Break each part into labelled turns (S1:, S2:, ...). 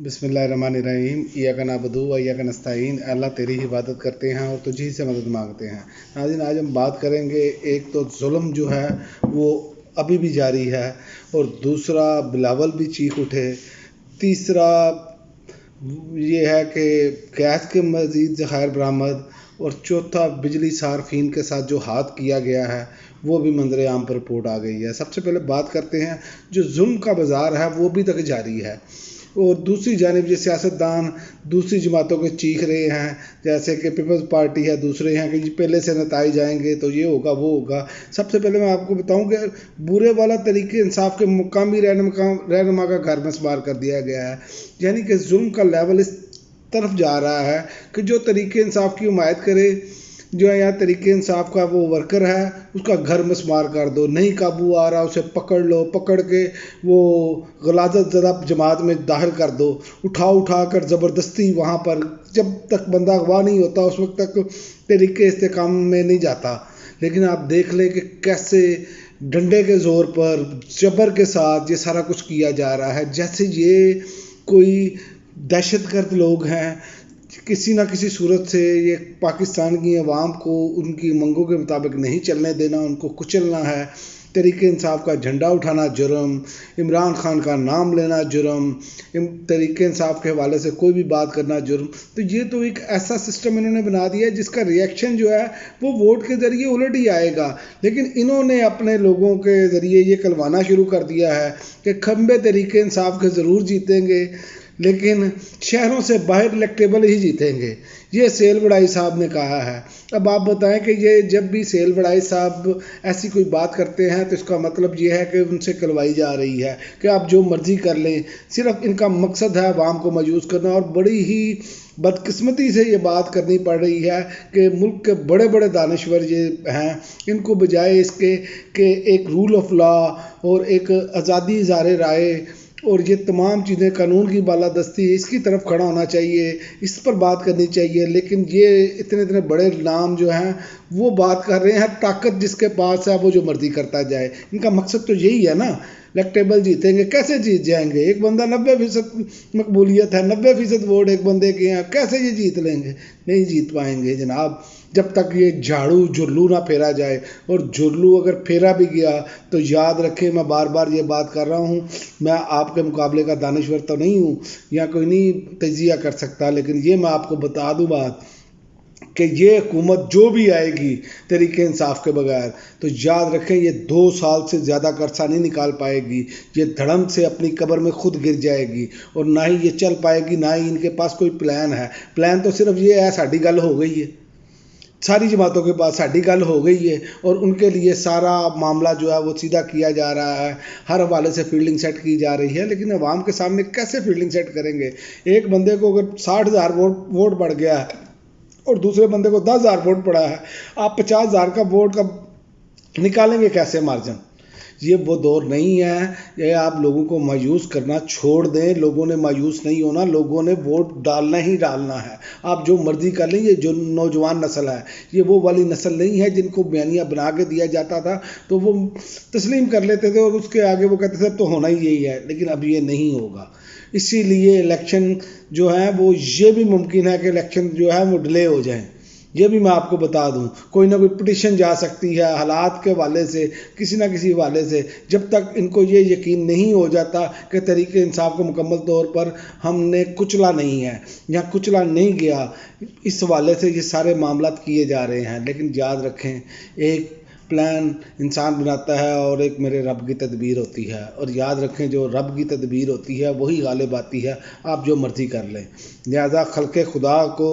S1: बिस्मिल्लाहिर्रहमानिर्रहीम इय्याका नअबुदु व इय्याका नस्तईन। अल्लाह तेरी ही इबादत करते हैं और तुझी से मदद मांगते हैं। नाज़रीन, आज हम बात करेंगे, एक तो जुल्म जो है वो अभी भी जारी है, और दूसरा बिलावल भी चीख उठे, तीसरा ये है कि गैस के मज़ीद ज़खायर बरामद, और चौथा बिजली सार्फिन के साथ जो हाथ किया गया है वो भी मंजर आम पर रिपोर्ट आ गई है। सबसे पहले बात करते हैं, जो जुल्म का बाज़ार है वो भी तक जारी है, और दूसरी जानिब ये सियासतदान दूसरी जमातों के चीख रहे हैं, जैसे कि पीपल्स पार्टी है, दूसरे हैं कि पहले से नताइज आएंगे तो ये होगा वो होगा। सबसे पहले मैं आपको बताऊं कि बुरे वाला तरीके इंसाफ के मुकामी रहनुमा का घर मस्मार कर दिया गया है, यानी कि जुल्म का लेवल इस तरफ जा रहा है कि जो तरीके इंसाफ की हिमायत करे, जो है यहाँ तरीके इंसाफ का वो वर्कर है, उसका घर मस्मार कर दो, नहीं काबू आ रहा उसे पकड़ लो, पकड़ के वो गलाजत ज़दा जमात में दाखिल कर दो, उठा कर ज़बरदस्ती वहाँ पर, जब तक बंदा अगवा नहीं होता उस वक्त तक तरीके इस्तेकाम में नहीं जाता। लेकिन आप देख लें कि कैसे डंडे के ज़ोर पर जबर के साथ ये सारा कुछ किया जा रहा है, जैसे ये कोई दहशतगर्द लोग हैं। किसी ना किसी सूरत से ये पाकिस्तान की आवाम को उनकी मंगों के मुताबिक नहीं चलने देना, उनको कुचलना है। तरीके इंसाफ का झंडा उठाना जुर्म, इमरान खान का नाम लेना जुर्म, तरीके इंसाफ के हवाले से कोई भी बात करना जुर्म। तो ये तो एक ऐसा सिस्टम इन्होंने बना दिया है जिसका रिएक्शन जो है वो वोट के ज़रिए उलट ही आएगा। लेकिन इन्होंने अपने लोगों के ज़रिए ये कहलवाना शुरू कर दिया है कि खंबे तरीके इंसाफ के ज़रूर जीतेंगे, लेकिन शहरों से बाहर इलेक्टेबल ही जीतेंगे। ये सेल बड़ाई साहब ने कहा है। अब आप बताएं कि ये जब भी सेल बड़ाई साहब ऐसी कोई बात करते हैं तो इसका मतलब ये है कि उनसे करवाई जा रही है कि आप जो मर्ज़ी कर लें। सिर्फ इनका मकसद है अवाम को मायूस करना, और बड़ी ही बदकिस्मती से ये बात करनी पड़ रही है कि मुल्क के बड़े बड़े दानश्वर ये हैं, इनको बजाय इसके कि एक रूल ऑफ लॉ और एक आज़ादी इज़हार राय और ये तमाम चीज़ें, कानून की बालादस्ती, इसकी तरफ खड़ा होना चाहिए, इस पर बात करनी चाहिए। लेकिन ये इतने बड़े नाम जो हैं वो बात कर रहे हैं, ताकत जिसके पास है वो जो मर्जी करता जाए। इनका मकसद तो यही है ना, इलेक्टेबल जीतेंगे। कैसे जीत जाएंगे? एक बंदा 90% मकबूलियत है, 90% वोट एक बंदे के हैं, कैसे ये जीत लेंगे? नहीं जीत पाएंगे जनाब, जब तक ये झाड़ू जुर्लू ना फेरा जाए। और जुर्लू अगर फेरा भी गया तो याद रखें, मैं बार बार ये बात कर रहा हूँ, मैं आपके मुकाबले का दानश्वर तो नहीं हूँ या कोई नहीं तजिया कर सकता, लेकिन ये मैं आपको बता दूँ बात कि ये हुकूमत जो भी आएगी तरीके इंसाफ के बगैर, तो याद रखें ये 2 साल से ज़्यादा का अरसा नहीं निकाल पाएगी। ये धड़म से अपनी कब्र में खुद गिर जाएगी, और ना ही ये चल पाएगी, ना ही इनके पास कोई प्लान है। प्लान तो सिर्फ ये है, साड़ी गल हो गई है, सारी जमातों के पास साड़ी गल हो गई है, और उनके लिए सारा मामला जो है वो सीधा किया जा रहा है, हर हवाले से फील्डिंग सेट की जा रही है। लेकिन अवाम के सामने कैसे फील्डिंग सेट करेंगे? एक बंदे को अगर 60,000 वोट बढ़ गया है और दूसरे बंदे को 10,000 वोट पड़ा है, आप 50,000 का वोट का निकालेंगे कैसे मार्जिन? ये वो दौर नहीं है। ये आप लोगों को मायूस करना छोड़ दें। लोगों ने मायूस नहीं होना, लोगों ने वोट डालना ही डालना है। आप जो मर्जी कर लें। ये जो नौजवान नस्ल है ये वो वाली नस्ल नहीं है जिनको बयानिया बना के दिया जाता था तो वो तस्लीम कर लेते थे और उसके आगे वो कहते थे तो होना ही यही है। लेकिन अब ये नहीं होगा। इसीलिए इलेक्शन जो है वो ये भी मुमकिन है कि इलेक्शन जो है वो डिले हो जाए। ये भी मैं आपको बता दूं, कोई ना कोई पिटिशन जा सकती है हालात के हवाले से, किसी ना किसी हवाले से, जब तक इनको ये यकीन नहीं हो जाता कि तरीके इंसाफ को मुकम्मल तौर पर हमने कुचला नहीं है या कुचला नहीं गया, इस हवाले से ये सारे मामलात किए जा रहे हैं। लेकिन याद रखें, एक प्लान इंसान बनाता है और एक मेरे रब की तदबीर होती है, और याद रखें जो रब की तदबीर होती है वही गालिब आती है। आप जो मर्ज़ी कर लें। लिहाजा खल्क़े खुदा को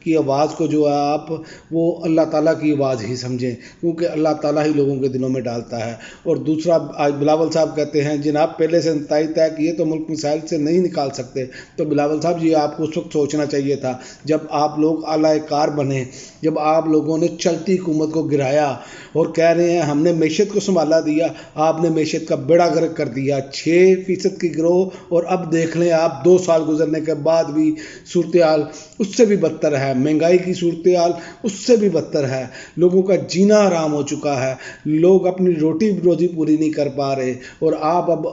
S1: की आवाज़ को जो है आप वो अल्लाह ताला की आवाज़ ही समझें, क्योंकि अल्लाह ताला ही लोगों के दिलों में डालता है। और दूसरा, आज बिलावल साहब कहते हैं जनाब पहले से तय किए तो मुल्क मिसाइल से नहीं निकाल सकते। तो बिलावल साहब ये आपको उस वक्त सोचना चाहिए था जब आप लोग आला कार बने, जब आप लोगों ने चलती हुकूमत को गिराया और कह रहे हैं हमने मैशत को संभाला दिया। आपने मैशत का बेड़ा गर्क कर दिया, 6% की ग्रोथ, और अब देख लें आप 2 साल गुजरने के बाद भी सूरत हाल उससे भी बदतर है। महंगाई की सूरत हाल उससे भी बदतर है। लोगों का जीना हराम हो चुका है, लोग अपनी रोटी रोजी पूरी नहीं कर पा रहे, और आप अब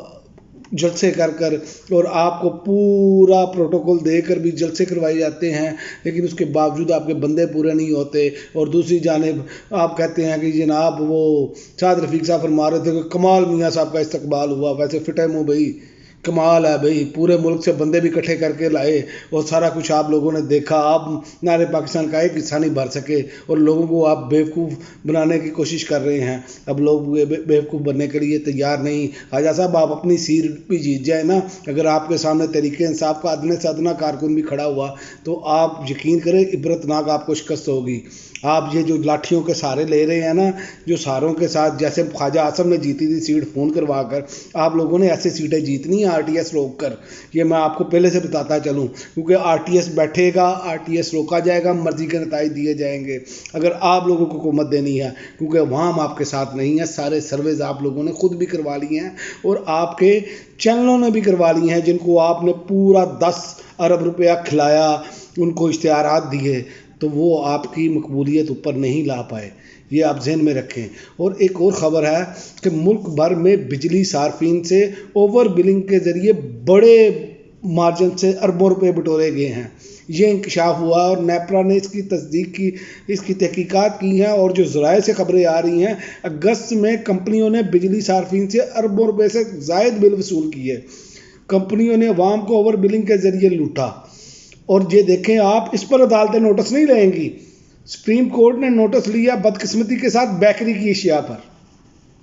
S1: जलसे कर कर, और आपको पूरा प्रोटोकॉल देकर भी जलसे करवाए जाते हैं, लेकिन उसके बावजूद आपके बंदे पूरे नहीं होते। और दूसरी जानिब आप कहते हैं कि जनाब वो साद रफ़ीक साहब फरमा रहे थे कि कमाल मियाँ साहब का इस्तकबाल हुआ, वैसे फिटे मुँह भाई कमाल है भाई, पूरे मुल्क से बंदे भी इकट्ठे करके लाए और सारा कुछ आप लोगों ने देखा। आप नारे पाकिस्तान का एक हिस्सा नहीं भर सके और लोगों को आप बेवकूफ़ बनाने की कोशिश कर रहे हैं। अब लोग बेवकूफ़ बनने के लिए तैयार नहीं। आजा साहब आप अपनी सीट भी जीत जाए ना, अगर आपके सामने तरीके इंसाफ का अदने से अदना कारकुन भी खड़ा हुआ तो आप यकीन करें इबरतनाक आपको शिकस्त होगी। आप ये जो लाठियों के सहारे ले रहे हैं ना, जो सहारों के साथ, जैसे ख्वाजा आसम ने जीती थी सीट फ़ोन करवा कर, आप लोगों ने ऐसे सीटें जीतनी है आरटीएस रोक कर। ये मैं आपको पहले से बताता चलूँ, क्योंकि आरटीएस बैठेगा, आरटीएस रोका जाएगा, मर्जी के नताइज दिए जाएंगे अगर आप लोगों को हुकूमत देनी है, क्योंकि वहाँ हम आपके साथ नहीं हैं। सारे सर्वेज आप लोगों ने खुद भी करवा लिए हैं और आपके चैनलों ने भी करवा लिए हैं, जिनको आपने पूरा 10 अरब रुपया खिलाया, उनको इश्तिहारात दिए, तो वो आपकी मकबूलियत ऊपर नहीं ला पाए। ये आप जहन में रखें। और एक और ख़बर है कि मुल्क भर में बिजली सार्फिन से ओवर बिलिंग के ज़रिए बड़े मार्जिन से अरबों रुपए बटोरे गए हैं। ये इंकशाफ हुआ और नेपरा ने इसकी तस्दीक की, इसकी तहकीकात की हैं। और जो ज़राए से खबरें आ रही हैं, अगस्त में कंपनियों ने बिजली सार्फिन से अरबों रुपए से ज़ायद बिल वसूल किए। कंपनियों ने अवाम को ओवर बिलिंग के ज़रिए लूटा। और ये देखें आप, इस पर अदालतें नोटिस नहीं लेंगी। सुप्रीम कोर्ट ने नोटिस लिया बदकिस्मती के साथ बेकरी की अशिया पर।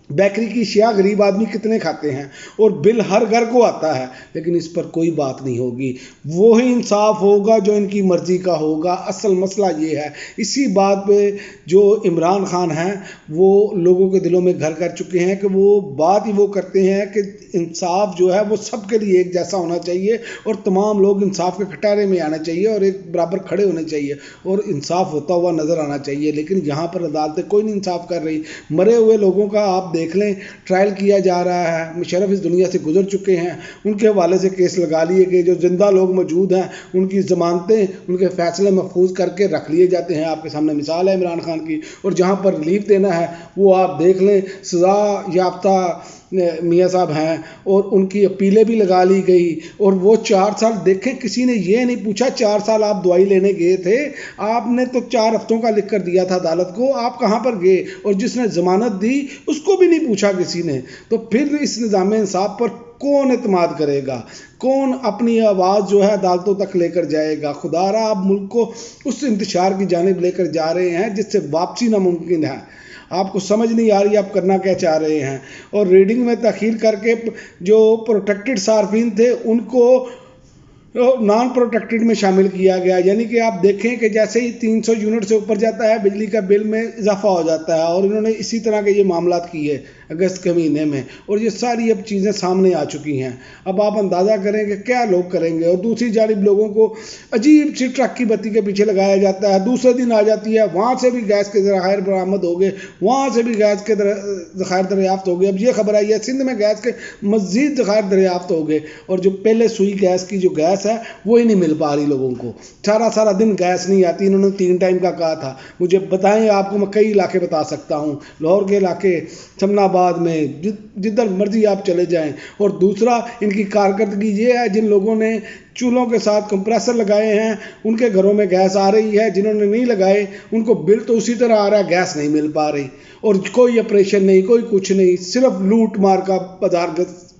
S1: बेकरी की अशिया गरीब आदमी कितने खाते हैं और बिल हर घर को आता है, लेकिन इस पर कोई बात नहीं होगी। वो ही इंसाफ होगा जो इनकी मर्जी का होगा। असल मसला ये है, इसी बात पे जो इमरान खान हैं वो लोगों के दिलों में घर कर चुके हैं कि वो बात ही वो करते हैं कि इंसाफ जो है वो सबके लिए एक जैसा होना चाहिए और तमाम लोग इंसाफ के कटहरे में आना चाहिए और एक बराबर खड़े होने चाहिए और इंसाफ होता हुआ नज़र आना चाहिए। लेकिन यहाँ पर अदालतें कोई नहीं इंसाफ कर रही। मरे हुए लोगों का आप देख लें, ट्रायल किया जा रहा है। मुशर्रफ इस दुनिया से गुजर चुके हैं, उनके हवाले से केस लगा लिए कि जो जिंदा लोग मौजूद हैं उनकी ज़मानतें, उनके फैसले महफूज करके रख लिए जाते हैं। आपके सामने मिसाल है इमरान खान की। और जहाँ पर रिलीफ देना है वो आप देख लें, सज़ा याफ्ता मियाँ साहब हैं और उनकी अपीलें भी लगा ली गई। और वो 4 साल देखें, किसी ने ये नहीं पूछा 4 साल आप दवाई लेने गए थे, आपने तो 4 हफ्तों का लिख कर दिया था अदालत को, आप कहाँ पर गए? और जिसने ज़मानत दी उसको भी नहीं पूछा किसी ने। तो फिर इस निज़ाम इंसाफ पर कौन एतमाद करेगा? कौन अपनी आवाज़ जो है अदालतों तक लेकर जाएगा? खुदारा आप मुल्क को उस इंतशार की जानिब लेकर जा रहे हैं जिससे वापसी नामुमकिन है। आपको समझ नहीं आ रही आप करना क्या चाह रहे हैं। और रीडिंग में तखीर करके जो प्रोटेक्टेड सार्फिन थे उनको नॉन प्रोटेक्टेड में शामिल किया गया। यानी कि आप देखें कि जैसे ही 300 यूनिट से ऊपर जाता है बिजली का बिल में इजाफा हो जाता है। और इन्होंने इसी तरह के ये मामलात किए अगस्त के महीने में, और ये सारी अब चीज़ें सामने आ चुकी हैं। अब आप अंदाज़ा करें कि क्या लोग करेंगे। और दूसरी जानिब लोगों को अजीब सी ट्रक की बत्ती के पीछे लगाया जाता है। दूसरे दिन आ जाती है, वहाँ से भी गैस के ज़खायर बरामद हो गए, वहाँ से भी गैस के ज़खायर दरियाफ्त हो गए। अब ये खबर आई है सिंध में गैस के मज़ीद ज़खायर दरियाफ्त हो गए, और जो पहले सुई गैस की जो गैस है वो ही नहीं मिल पा रही लोगों को। सारा दिन गैस नहीं आती। इन्होंने 3 टाइम का कहा था। मुझे बताएं, आपको मैं कई इलाके बता सकता हूँ, लाहौर के इलाके, समनाबाद में, जिधर मर्जी आप चले जाएं। और दूसरा, इनकी कारकर्दगी ये है, जिन लोगों ने चूल्हों के साथ कंप्रेसर लगाए हैं उनके घरों में गैस आ रही है, जिन्होंने नहीं लगाए उनको बिल तो उसी तरह आ रहा है, गैस नहीं मिल पा रही। और कोई ऑपरेशन नहीं, कोई कुछ नहीं, सिर्फ लूट मार का बाजार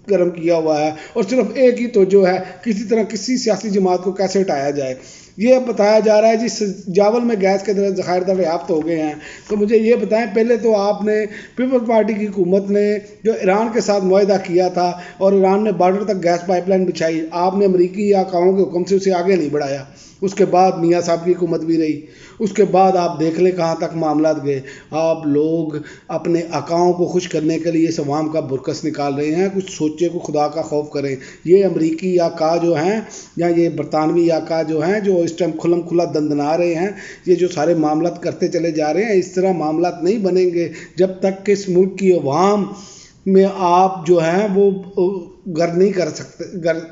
S1: गर्म किया हुआ है। और सिर्फ एक ही तो जो है, किसी तरह किसी सियासी जमात को कैसे हटाया जाए। ये बताया जा रहा है जिस जावल में गैस के ज़खायर दरियाफ्त हो गए हैं। तो मुझे ये बताएं, पहले तो आपने पीपल्स पार्टी की हुकूमत ने जो ईरान के साथ मुआहदा किया था और ईरान ने बॉर्डर तक गैस पाइपलाइन बिछाई, आपने अमरीकी आकाओं के हुक्म से उसे आगे नहीं बढ़ाया। उसके बाद मियाँ साहब की हुकूमत भी रही, उसके बाद आप देख लें कहाँ तक मामला गए। आप लोग अपने आकाओं को खुश करने के लिए इस अवाम का बुरकस निकाल रहे हैं। कुछ सोचे को खुदा का खौफ करें। ये अमरीकी आका जो हैं या ये बरतानवी आका जो हैं, जो इस टाइम खुलम खुला दंदना रहे हैं, ये जो सारे मामलात करते चले जा रहे हैं, इस तरह मामलात नहीं बनेंगे जब तक कि इस मुल्क की अवाम में आप जो हैं वो गर नहीं कर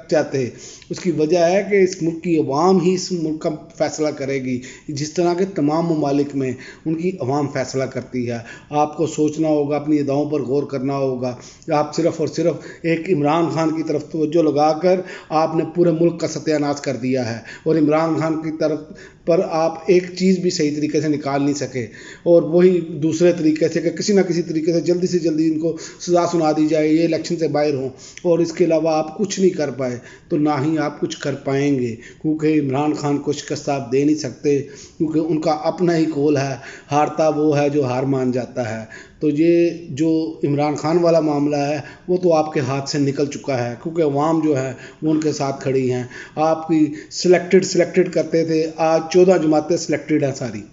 S1: चाहते। उसकी वजह है कि इस मुल्क की अवाम ही इस मुल्क का फ़ैसला करेगी। जिस तरह के तमाम ममालिक में उनकी अवाम फ़ैसला करती है। आपको सोचना होगा, अपनी अदाओं पर गौर करना होगा। आप सिर्फ़ और सिर्फ एक इमरान खान की तरफ तवज्जो लगाकर आपने पूरे मुल्क का सत्यानाश कर दिया है, और इमरान खान की तरफ पर आप एक चीज़ भी सही तरीके से निकाल नहीं सके, और वही दूसरे तरीके से कि किसी ना किसी तरीके से जल्दी इनको सज़ा सुना दी जाए, ये इलेक्शन से बाहर हों, और इसके अलावा आप कुछ नहीं कर पाए। तो ना ही आप कुछ कर पाएंगे, क्योंकि इमरान खान को शिकस्त आप दे नहीं सकते, क्योंकि उनका अपना ही कौल है, हारता वो है जो हार मान जाता है। तो ये जो इमरान खान वाला मामला है वो तो आपके हाथ से निकल चुका है, क्योंकि अवाम जो है वो उनके साथ खड़ी हैं। आपकी सिलेक्टेड करते थे, आज 14 जमातें सिलेक्टेड हैं सारी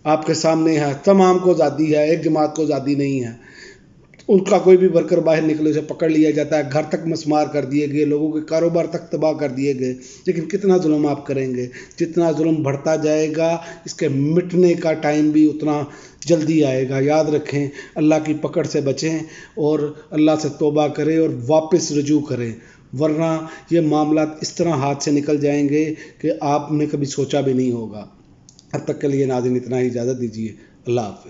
S1: आपके सामने है। तमाम को आज़ादी है, एक जमात को आज़ादी नहीं है। उनका कोई भी वर्कर बाहर निकले उसे पकड़ लिया जाता है, घर तक मसमार कर दिए गए, लोगों के कारोबार तक तबाह कर दिए गए। लेकिन कितना जुल्म आप करेंगे? जितना जुल्म बढ़ता जाएगा इसके मिटने का टाइम भी उतना जल्दी आएगा। याद रखें, अल्लाह की पकड़ से बचें और अल्लाह से तौबा करें और वापस रुजू करें, वरना ये मामला इस तरह हाथ से निकल जाएंगे कि आपने कभी सोचा भी नहीं होगा। अब तक के लिए नाज़रीन इतना ही, इजाज़त दीजिए। अल्लाह हाफ़िज़।